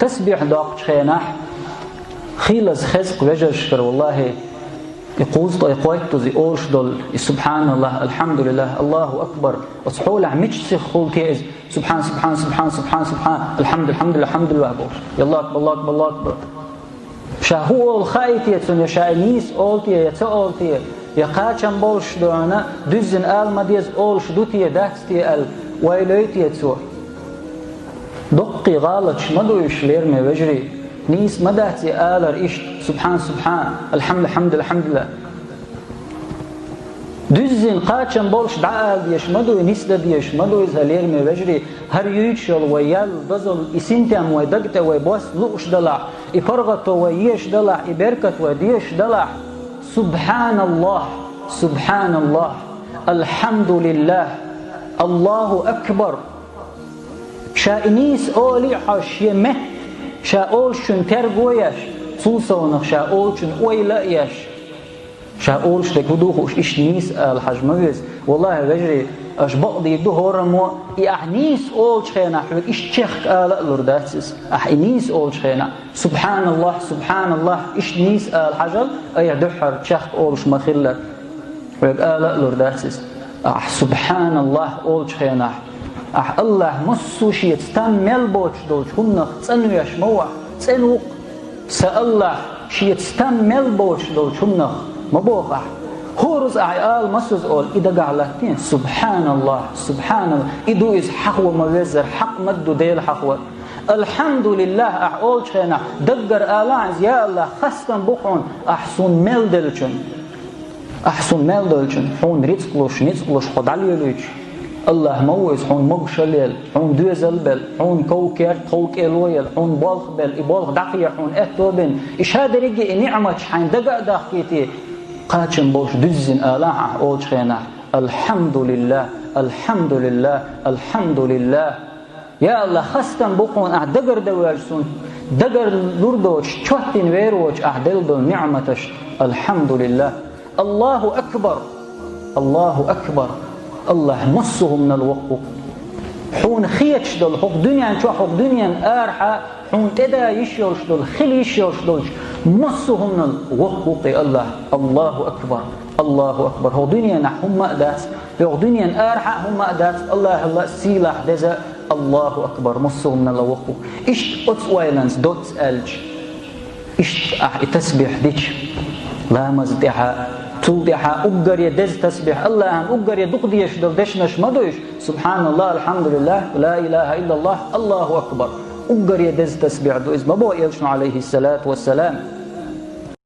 تسبيح داق خيناح خيلز خزق وجشكر والله يقوز يقويت زي أوش دول سبحان الله الحمد لله الله أكبر وصحول عميش سخول تيز سبحان سبحان سبحان سبحان سبحان الحمد الحمد لله الحمد لله بوش يلا أكبر الله أكبر الله أكبر شاهو الخايت يتسون يشاينيس أولتي يتسو أولتي يقاتشن بوش دونا دزن آل مديز أولش دوتي داتستي ال ويلويت يتسو دقي غالتش مدو يشلير مي وجري نيس مداتي آلر إشت سبحان سبحان الحمد الحمد الحمد لله دزن قاتشن بولش دعال ديش مدو نسد ديش مدو يزهلير مي وجري هر يوتشل ويال دزل إسنتم ويدقت ويبوس لؤش دلع إفرغت ويش دلع إبركت وديش دلع سبحان الله سبحان الله الحمد لله الله أكبر شائنيس أولي حاشيمه شاولشن ترغويش سوسونخ شاولشن ويلايش شاولش تكودوخ إيش نيس الحجمويز والله وجري اش بقضي دهورمو احنيس اولش خينا حوك إيش تشخ لرداتس احنيس اولش خينا سبحان الله إيش نيس الحجل اي دحر تشخ اولش مخله حوك لرداتس سبحان الله اولش خينا الله مسوش يتستمل بوش دولش هنخ تنويش موع تنوق سأله شي يتستمل بوش دولش هنخ مبوخ هورز آل مسوز أول إذا قالتين سبحان الله إدو إز حقوة موزر حق مدو ديل حقوة الحمد لله أولش خينا دقر آلانز يا الله خستن بقون أحسن ملدلشن حون ريتسقلوش خد عليلوش الله موز حون مغشليل حون دوزلبل حون كوكر توك الويل حون بالخبل إبالخ دقية حون أتوبن إش هذا رجع نعمة حين دقا داخيتي قاتشن بوش دزن آلاح أولش خينا الحمد لله يا الله خستن بقون دقر دوالسون دقر لردوش چوتين ويروش دل دو نعمتش الحمد لله الله أكبر الله مصه من الوقوق حون خيتش دول حق دنيا شو حق دنيا أرحى حون تدا يشيلش دول خل يشيلش دولش مصه من الوقوق الله أكبر هو دنيا نحهم أداس هو دنيا أرحى هم أداس الله سيلاح دزا الله أكبر مصه من الوقوق إيش أتس وايلنس دوتس ألج إيش تسبح ديش لا مزدها تودها أجر يدز تسبح الله عن أجر يدق ديش دردشنش مدوش سبحان الله الحمد لله لا إله إلا الله الله أكبر أجر يدز تسبح دو إزما بو إلشن عليه الصلاة والسلام